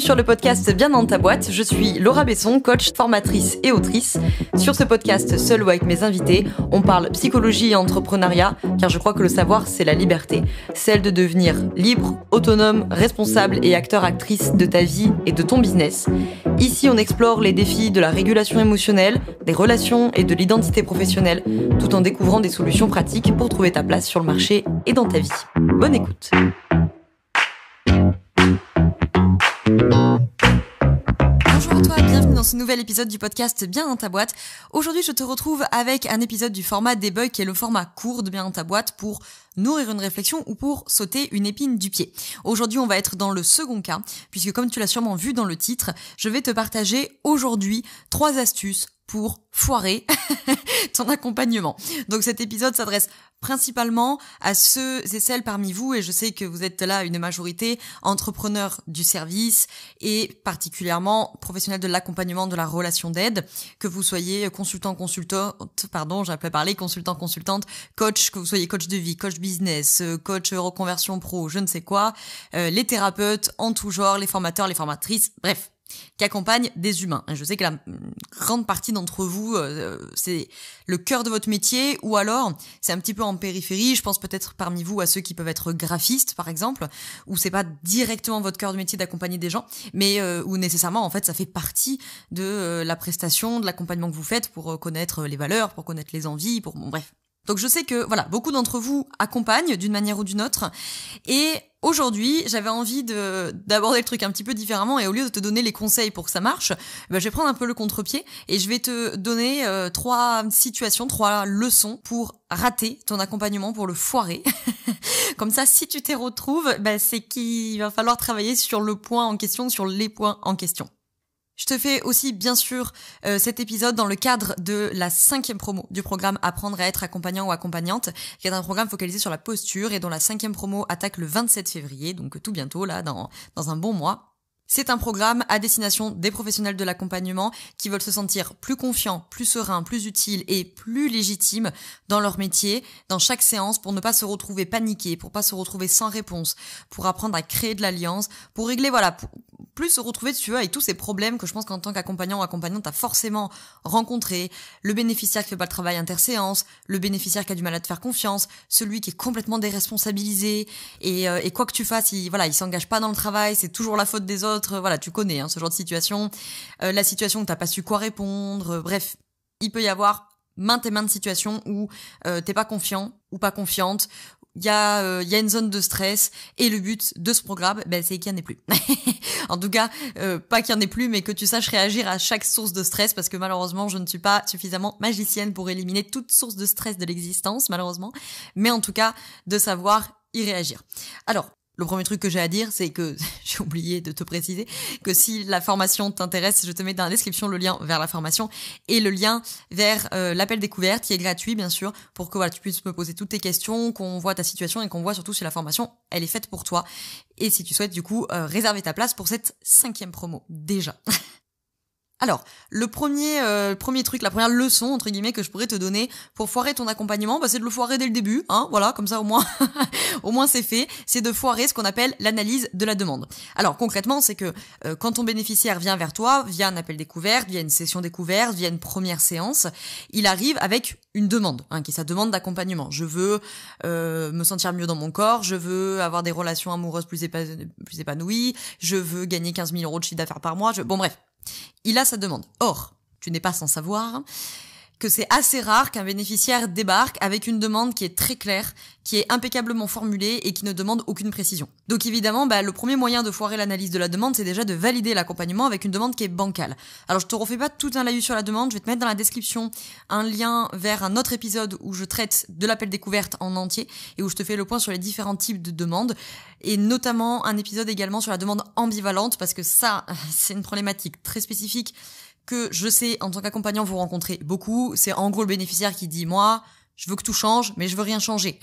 sur le podcast Bien dans ta boîte, je suis Laura Besson, coach, formatrice et autrice. Sur ce podcast, seul ou avec mes invités, on parle psychologie et entrepreneuriat, car je crois que le savoir, c'est la liberté. Celle de devenir libre, autonome, responsable et acteur-actrice de ta vie et de ton business. Ici, on explore les défis de la régulation émotionnelle, des relations et de l'identité professionnelle, tout en découvrant des solutions pratiques pour trouver ta place sur le marché et dans ta vie. Bonne écoute. Bonjour à toi, bienvenue dans ce nouvel épisode du podcast Bien dans ta boîte. Aujourd'hui, je te retrouve avec un épisode du format debug qui est le format court de Bien dans ta boîte pour nourrir une réflexion ou pour sauter une épine du pied. Aujourd'hui, on va être dans le second cas, puisque comme tu l'as sûrement vu dans le titre, je vais te partager aujourd'hui 3 astuces pour foirer ton accompagnement. Donc cet épisode s'adresse principalement à ceux et celles parmi vous, et je sais que vous êtes là une majorité, entrepreneurs du service et particulièrement professionnels de l'accompagnement, de la relation d'aide, que vous soyez consultant, coach, que vous soyez coach de vie, coach business, coach reconversion pro, je ne sais quoi, les thérapeutes en tout genre, les formateurs, les formatrices, bref, qui accompagnent des humains. Et je sais que la grande partie d'entre vous, c'est le cœur de votre métier, ou alors c'est un petit peu en périphérie. Je pense peut-être parmi vous à ceux qui peuvent être graphistes, par exemple, où c'est pas directement votre cœur de métier d'accompagner des gens, mais où nécessairement, en fait, ça fait partie de la prestation, de l'accompagnement que vous faites pour connaître les valeurs, pour connaître les envies, bref. Donc je sais que voilà, beaucoup d'entre vous accompagnent d'une manière ou d'une autre, et aujourd'hui, j'avais envie d'aborder le truc un petit peu différemment, et au lieu de te donner les conseils pour que ça marche, je vais prendre un peu le contre-pied et je vais te donner 3 situations, 3 leçons pour rater ton accompagnement, pour le foirer. Comme ça, si tu t'y retrouves, c'est qu'il va falloir travailler sur le point en question, sur les points en question. Je te fais aussi, bien sûr, cet épisode dans le cadre de la 5e promo du programme Apprendre à être accompagnant ou accompagnante, qui est un programme focalisé sur la posture et dont la 5e promo attaque le 27 février, donc tout bientôt, là, dans un bon mois. C'est un programme à destination des professionnels de l'accompagnement qui veulent se sentir plus confiants, plus sereins, plus utiles et plus légitimes dans leur métier, dans chaque séance, pour ne pas se retrouver paniqués, pour pas se retrouver sans réponse, pour apprendre à créer de l'alliance, pour régler, pour plus se retrouver, tu vois, avec tous ces problèmes que je pense qu'en tant qu'accompagnant ou accompagnante, t'as forcément rencontré. Le bénéficiaire qui fait pas le travail interséance, le bénéficiaire qui a du mal à te faire confiance, celui qui est complètement déresponsabilisé, et quoi que tu fasses, il s'engage pas dans le travail, c'est toujours la faute des autres, voilà, tu connais, ce genre de situation. La situation où t'as pas su quoi répondre, bref. Il peut y avoir maintes et maintes situations où t'es pas confiant ou pas confiante. Il y a une zone de stress, et le but de ce programme, c'est qu'il n'y en ait plus. En tout cas, pas qu'il n'y en ait plus, mais que tu saches réagir à chaque source de stress, parce que malheureusement, je ne suis pas suffisamment magicienne pour éliminer toute source de stress de l'existence, malheureusement. Mais en tout cas, de savoir y réagir. Alors, le premier truc que j'ai à dire, c'est que, j'ai oublié de te préciser, que si la formation t'intéresse, je te mets dans la description le lien vers la formation et le lien vers l'appel découverte, qui est gratuit, bien sûr, pour que tu puisses me poser toutes tes questions, qu'on voit ta situation et qu'on voit surtout si la formation, elle est faite pour toi. Et si tu souhaites, du coup, réserver ta place pour cette 5e promo, déjà. Alors, le premier truc, la première leçon, entre guillemets, que je pourrais te donner pour foirer ton accompagnement, c'est de le foirer dès le début, voilà, comme ça au moins, au moins c'est fait, c'est de foirer ce qu'on appelle l'analyse de la demande. Alors, concrètement, c'est que quand ton bénéficiaire vient vers toi, via un appel découverte, via une session découverte, via une première séance, il arrive avec une demande, qui est sa demande d'accompagnement. Je veux me sentir mieux dans mon corps, je veux avoir des relations amoureuses plus épanouies, je veux gagner 15 000 € de chiffre d'affaires par mois, bref. Il a sa demande. Or, tu n'es pas sans savoir que c'est assez rare qu'un bénéficiaire débarque avec une demande qui est très claire, qui est impeccablement formulée et qui ne demande aucune précision. Donc évidemment, le premier moyen de foirer l'analyse de la demande, c'est déjà de valider l'accompagnement avec une demande qui est bancale. Alors je te refais pas tout un laïus sur la demande, je vais te mettre dans la description un lien vers un autre épisode où je traite de l'appel découverte en entier et où je te fais le point sur les différents types de demandes, et notamment un épisode également sur la demande ambivalente, parce que ça, c'est une problématique très spécifique que je sais, en tant qu'accompagnant, vous rencontrez beaucoup. C'est en gros le bénéficiaire qui dit « Moi, je veux que tout change, mais je veux rien changer. »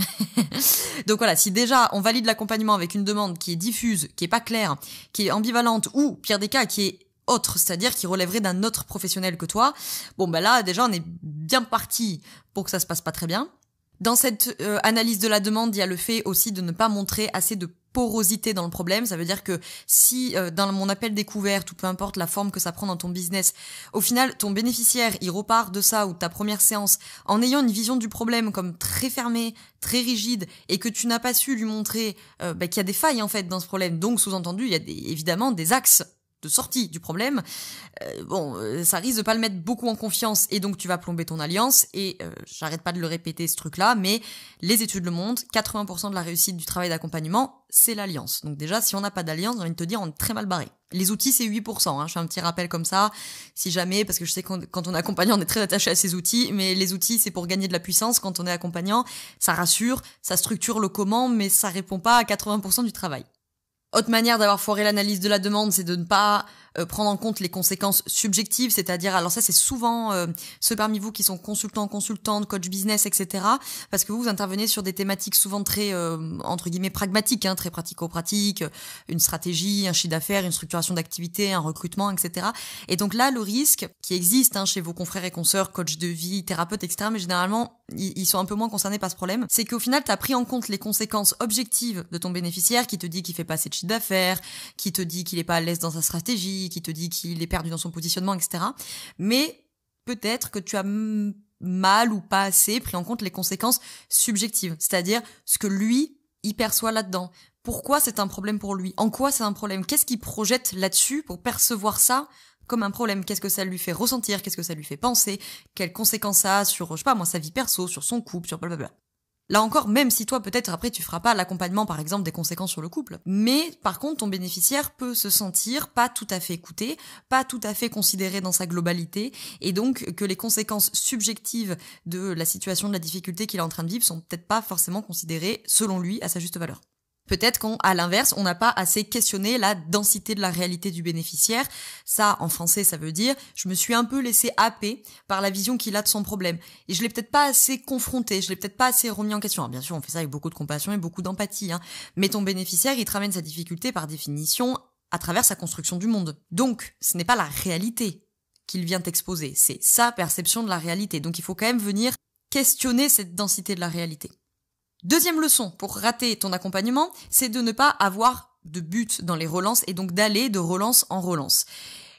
Donc voilà, si déjà on valide l'accompagnement avec une demande qui est diffuse, qui est pas claire, qui est ambivalente, ou, pire des cas, qui est autre, c'est-à-dire qui relèverait d'un autre professionnel que toi, là, déjà, on est bien parti pour que ça se passe pas très bien. Dans cette analyse de la demande, il y a le fait aussi de ne pas montrer assez de porosité dans le problème. Ça veut dire que si dans mon appel découverte ou peu importe la forme que ça prend dans ton business, au final ton bénéficiaire il repart de ça ou de ta première séance en ayant une vision du problème comme très fermée, très rigide et que tu n'as pas su lui montrer qu'il y a des failles en fait dans ce problème. Donc sous-entendu il y a évidemment des axes de sortie du problème, ça risque de pas le mettre beaucoup en confiance et donc tu vas plomber ton alliance et j'arrête pas de le répéter ce truc-là, mais les études le montrent, 80% de la réussite du travail d'accompagnement, c'est l'alliance. Donc déjà, si on n'a pas d'alliance, j'ai envie de te dire, on est très mal barré. Les outils, c'est 8%, je fais un petit rappel comme ça, si jamais, parce que je sais que quand on est accompagnant, on est très attaché à ces outils, mais les outils, c'est pour gagner de la puissance. Quand on est accompagnant, ça rassure, ça structure le comment, mais ça répond pas à 80% du travail. Autre manière d'avoir foiré l'analyse de la demande, c'est de ne pas prendre en compte les conséquences subjectives, c'est-à-dire, alors ça c'est souvent ceux parmi vous qui sont consultants, consultantes, coach business, etc. Parce que vous intervenez sur des thématiques souvent très, entre guillemets, pragmatiques, très pratico-pratiques, une stratégie, un chiffre d'affaires, une structuration d'activité, un recrutement, etc. Et donc là, le risque qui existe chez vos confrères et consoeurs, coach de vie, thérapeutes, etc., mais généralement, ils sont un peu moins concernés par ce problème, c'est qu'au final, tu as pris en compte les conséquences objectives de ton bénéficiaire qui te dit qu'il fait pas assez de chiffre d'affaires, qui te dit qu'il est pas à l'aise dans sa stratégie, qui te dit qu'il est perdu dans son positionnement, etc. Mais peut-être que tu as mal ou pas assez pris en compte les conséquences subjectives, c'est-à-dire ce que lui, il perçoit là-dedans. Pourquoi c'est un problème pour lui? En quoi c'est un problème? Qu'est-ce qu'il projette là-dessus pour percevoir ça comme un problème? Qu'est-ce que ça lui fait ressentir? Qu'est-ce que ça lui fait penser? Quelles conséquences ça a sur, sa vie perso, sur son couple, sur blablabla. Là encore, même si toi, peut-être, après, tu feras pas l'accompagnement, par exemple, des conséquences sur le couple. Mais, par contre, ton bénéficiaire peut se sentir pas tout à fait écouté, pas tout à fait considéré dans sa globalité, et donc que les conséquences subjectives de la situation, de la difficulté qu'il est en train de vivre sont peut-être pas forcément considérées, selon lui, à sa juste valeur. Peut-être qu'à l'inverse, on n'a pas assez questionné la densité de la réalité du bénéficiaire. Ça, en français, ça veut dire je me suis un peu laissé happer par la vision qu'il a de son problème. Et je l'ai peut-être pas assez confronté, je l'ai peut-être pas assez remis en question. Alors, bien sûr, on fait ça avec beaucoup de compassion et beaucoup d'empathie. Mais ton bénéficiaire, il te ramène sa difficulté par définition à travers sa construction du monde. Donc, ce n'est pas la réalité qu'il vient t'exposer, c'est sa perception de la réalité. Donc, il faut quand même venir questionner cette densité de la réalité. Deuxième leçon pour rater ton accompagnement, c'est de ne pas avoir de but dans les relances et donc d'aller de relance en relance.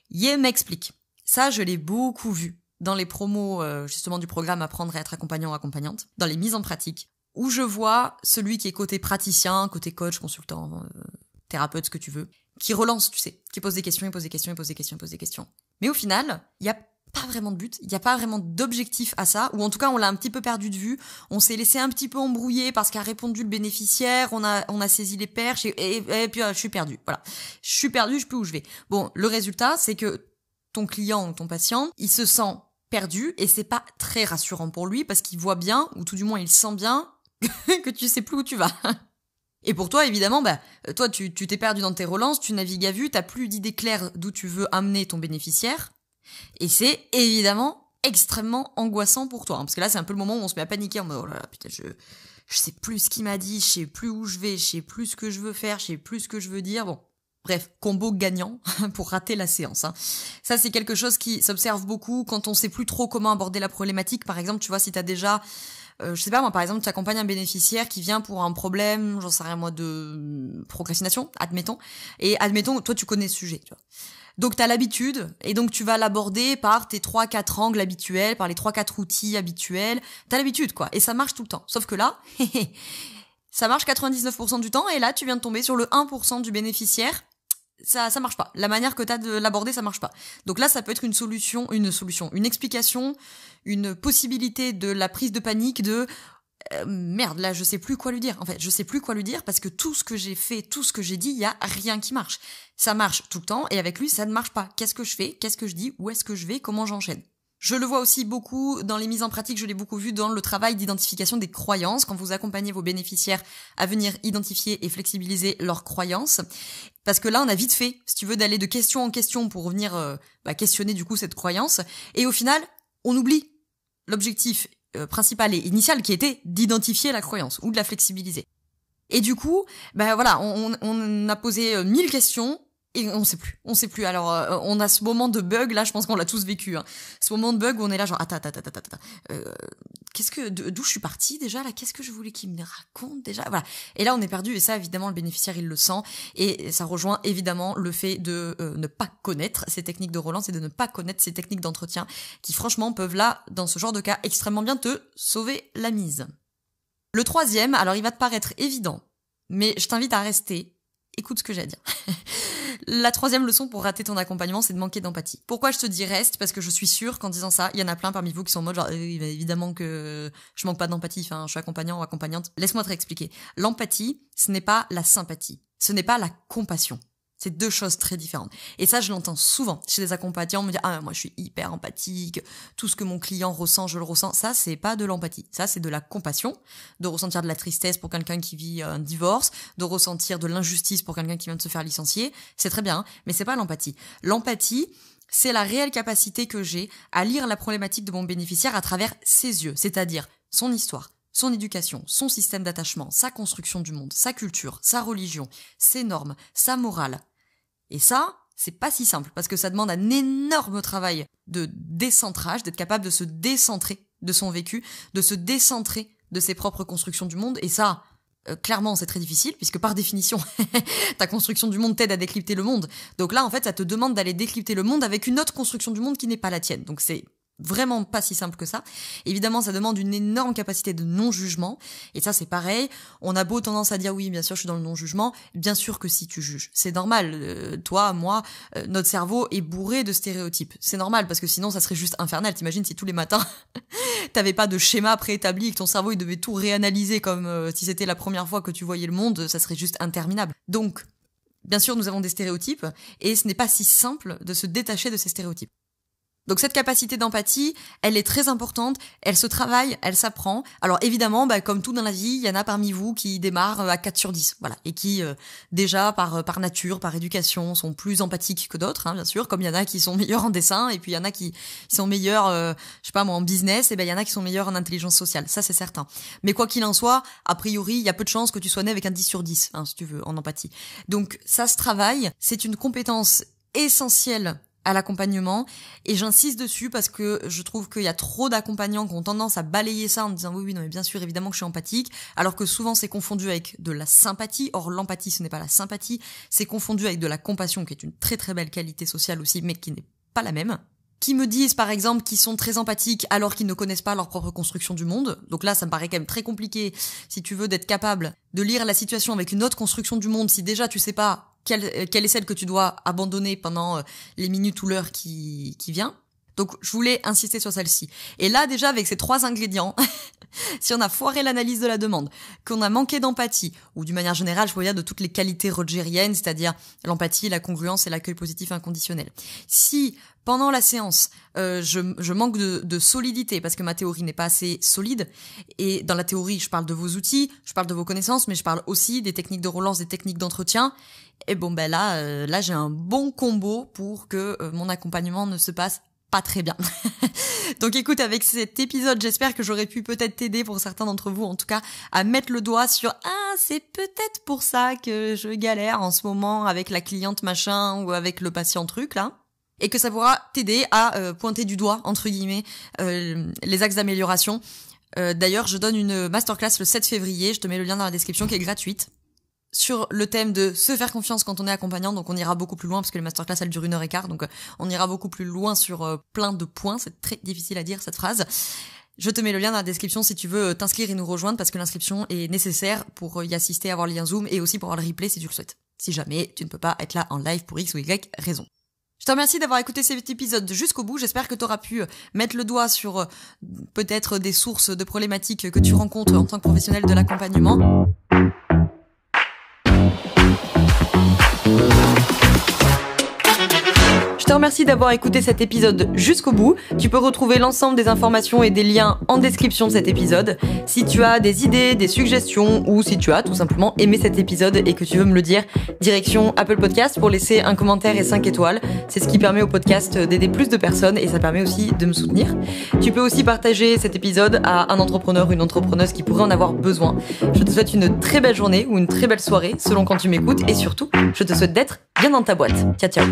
Yé m'explique. Ça, je l'ai beaucoup vu dans les promos justement du programme Apprendre à être accompagnant ou accompagnante, dans les mises en pratique, où je vois celui qui est côté praticien, côté coach, consultant, thérapeute, ce que tu veux, qui relance, tu sais, qui pose des questions, il pose des questions, il pose des questions, il pose des questions. Mais au final, il y a pas vraiment de but, il n'y a pas vraiment d'objectif à ça, ou en tout cas on l'a un petit peu perdu de vue, on s'est laissé un petit peu embrouiller parce qu'a répondu le bénéficiaire, on a saisi les perches et puis je suis perdu, voilà. Je suis perdu, je sais plus où je vais. Bon, le résultat c'est que ton client ou ton patient, il se sent perdu et c'est pas très rassurant pour lui parce qu'il voit bien, ou tout du moins il sent bien, que tu sais plus où tu vas. Et pour toi, évidemment, toi tu t'es perdu dans tes relances, tu navigues à vue, t'as plus d'idée claire d'où tu veux amener ton bénéficiaire. Et c'est évidemment extrêmement angoissant pour toi, parce que là c'est un peu le moment où on se met à paniquer en mode oh là là putain je sais plus ce qu'il m'a dit, je sais plus où je vais, je sais plus ce que je veux faire, je sais plus ce que je veux dire. Bon, bref, combo gagnant pour rater la séance. Ça c'est quelque chose qui s'observe beaucoup quand on sait plus trop comment aborder la problématique. Par exemple, tu vois, si t'as déjà je sais pas moi, par exemple, tu accompagnes un bénéficiaire qui vient pour un problème, j'en sais rien moi, de procrastination, admettons, et admettons toi tu connais ce sujet, tu vois. Donc t'as l'habitude, et donc tu vas l'aborder par tes 3-4 angles habituels, par les 3-4 outils habituels, t'as l'habitude quoi, et ça marche tout le temps. Sauf que là, ça marche 99% du temps, et là tu viens de tomber sur le 1% du bénéficiaire, ça marche pas. La manière que t'as de l'aborder, ça marche pas. Donc là, ça peut être une explication, une possibilité de la prise de panique de merde, là je sais plus quoi lui dire. En fait, je sais plus quoi lui dire parce que tout ce que j'ai fait, tout ce que j'ai dit, il y a rien qui marche. Ça marche tout le temps et avec lui, ça ne marche pas. Qu'est-ce que je fais? Qu'est-ce que je dis? Où est-ce que je vais? Comment j'enchaîne? Je le vois aussi beaucoup dans les mises en pratique, je l'ai beaucoup vu dans le travail d'identification des croyances, quand vous accompagnez vos bénéficiaires à venir identifier et flexibiliser leurs croyances. Parce que là, on a vite fait, si tu veux, d'aller de question en question pour venir questionner du coup cette croyance. Et au final, on oublie l'objectif principal et initial qui était d'identifier la croyance ou de la flexibiliser. Et du coup, on a posé 1000 questions. Et on sait plus. Alors, on a ce moment de bug, là, je pense qu'on l'a tous vécu, Ce moment de bug où on est là, genre, attends. d'où je suis partie déjà là, qu'est-ce que je voulais qu'il me raconte déjà, voilà. Et là on est perdu, et ça évidemment le bénéficiaire il le sent, et ça rejoint évidemment le fait de ne pas connaître ces techniques de relance et de ne pas connaître ces techniques d'entretien qui franchement peuvent là, dans ce genre de cas, extrêmement bien te sauver la mise. Le troisième, alors il va te paraître évident, mais je t'invite à rester, écoute ce que j'ai à dire. La troisième leçon pour rater ton accompagnement, c'est de manquer d'empathie. Pourquoi je te dis reste? Parce que je suis sûre qu'en disant ça, il y en a plein parmi vous qui sont en mode genre évidemment que je manque pas d'empathie, enfin je suis accompagnant ou accompagnante. Laisse-moi te réexpliquer. L'empathie, ce n'est pas la sympathie, ce n'est pas la compassion. C'est deux choses très différentes. Et ça, je l'entends souvent chez des accompagnants. On me dit « Ah, moi, je suis hyper empathique. Tout ce que mon client ressent, je le ressens. » Ça, c'est pas de l'empathie. Ça, c'est de la compassion. De ressentir de la tristesse pour quelqu'un qui vit un divorce. De ressentir de l'injustice pour quelqu'un qui vient de se faire licencier. C'est très bien, hein, mais c'est pas l'empathie. L'empathie, c'est la réelle capacité que j'ai à lire la problématique de mon bénéficiaire à travers ses yeux. C'est-à-dire son histoire, son éducation, son système d'attachement, sa construction du monde, sa culture, sa religion, ses normes, sa morale. Et ça, c'est pas si simple, parce que ça demande un énorme travail de décentrage, d'être capable de se décentrer de son vécu, de se décentrer de ses propres constructions du monde, et ça, clairement, c'est très difficile, puisque par définition, ta construction du monde t'aide à décrypter le monde. Donc là, en fait, ça te demande d'aller décrypter le monde avec une autre construction du monde qui n'est pas la tienne. Donc c'est vraiment pas si simple que ça. Évidemment, ça demande une énorme capacité de non-jugement. Et ça, c'est pareil. On a beau tendance à dire oui, bien sûr, je suis dans le non-jugement. Bien sûr que si tu juges. C'est normal. Toi, moi, notre cerveau est bourré de stéréotypes. C'est normal, parce que sinon, ça serait juste infernal. T'imagines si tous les matins, t'avais pas de schéma préétabli et que ton cerveau, il devait tout réanalyser comme si c'était la première fois que tu voyais le monde, ça serait juste interminable. Donc, bien sûr, nous avons des stéréotypes et ce n'est pas si simple de se détacher de ces stéréotypes. Donc cette capacité d'empathie, elle est très importante, elle se travaille, elle s'apprend. Alors évidemment, comme tout dans la vie, il y en a parmi vous qui démarrent à 4 sur 10, voilà, et qui déjà par nature, par éducation, sont plus empathiques que d'autres, hein, bien sûr, comme il y en a qui sont meilleurs en dessin, et puis il y en a qui sont meilleurs, je sais pas moi, en business, et il y en a qui sont meilleurs en intelligence sociale, ça c'est certain. Mais quoi qu'il en soit, a priori, il y a peu de chances que tu sois né avec un 10 sur 10, hein, si tu veux, en empathie. Donc ça se travaille, c'est une compétence essentielle à l'accompagnement, et j'insiste dessus parce que je trouve qu'il y a trop d'accompagnants qui ont tendance à balayer ça en disant oui, non mais bien sûr, évidemment que je suis empathique, alors que souvent c'est confondu avec de la sympathie. Or l'empathie, ce n'est pas la sympathie, c'est confondu avec de la compassion, qui est une très très belle qualité sociale aussi, mais qui n'est pas la même. Qui me disent par exemple qu'ils sont très empathiques alors qu'ils ne connaissent pas leur propre construction du monde. Donc là, ça me paraît quand même très compliqué, si tu veux, d'être capable de lire la situation avec une autre construction du monde, si déjà tu sais pas quelle est celle que tu dois abandonner pendant les minutes ou l'heure qui vient. Donc je voulais insister sur celle-ci. Et là déjà, avec ces 3 ingrédients, si on a foiré l'analyse de la demande, qu'on a manqué d'empathie, ou d'une manière générale, je pourrais dire de toutes les qualités rogeriennes, c'est-à-dire l'empathie, la congruence et l'accueil positif inconditionnel. Si pendant la séance, je manque de solidité, parce que ma théorie n'est pas assez solide, et dans la théorie, je parle de vos outils, je parle de vos connaissances, mais je parle aussi des techniques de relance, des techniques d'entretien, et bon là j'ai un bon combo pour que mon accompagnement ne se passe pas très bien. Donc écoute, avec cet épisode, j'espère que j'aurais pu peut-être t'aider, pour certains d'entre vous en tout cas, à mettre le doigt sur « Ah, c'est peut-être pour ça que je galère en ce moment avec la cliente machin ou avec le patient truc là ». Et que ça pourra t'aider à pointer du doigt, entre guillemets, les axes d'amélioration. D'ailleurs, je donne une masterclass le 7 février, je te mets le lien dans la description, qui est gratuite, sur le thème de se faire confiance quand on est accompagnant. Donc on ira beaucoup plus loin, parce que les masterclass elles durent 1h15, donc on ira beaucoup plus loin sur plein de points. C'est très difficile à dire cette phrase. Je te mets le lien dans la description si tu veux t'inscrire et nous rejoindre, parce que l'inscription est nécessaire pour y assister, avoir le lien Zoom, et aussi pour avoir le replay si tu le souhaites, si jamais tu ne peux pas être là en live pour X ou Y raison. Je te remercie d'avoir écouté cet épisode jusqu'au bout. J'espère que tu auras pu mettre le doigt sur peut-être des sources de problématiques que tu rencontres en tant que professionnel de l'accompagnement. Je te remercie d'avoir écouté cet épisode jusqu'au bout. Tu peux retrouver l'ensemble des informations et des liens en description de cet épisode. Si tu as des idées, des suggestions, ou si tu as tout simplement aimé cet épisode et que tu veux me le dire, direction Apple Podcast pour laisser un commentaire et 5 étoiles. C'est ce qui permet au podcast d'aider plus de personnes, et ça permet aussi de me soutenir. Tu peux aussi partager cet épisode à un entrepreneur ou une entrepreneuse qui pourrait en avoir besoin. Je te souhaite une très belle journée ou une très belle soirée selon quand tu m'écoutes, et surtout, je te souhaite d'être bien dans ta boîte. Ciao, ciao.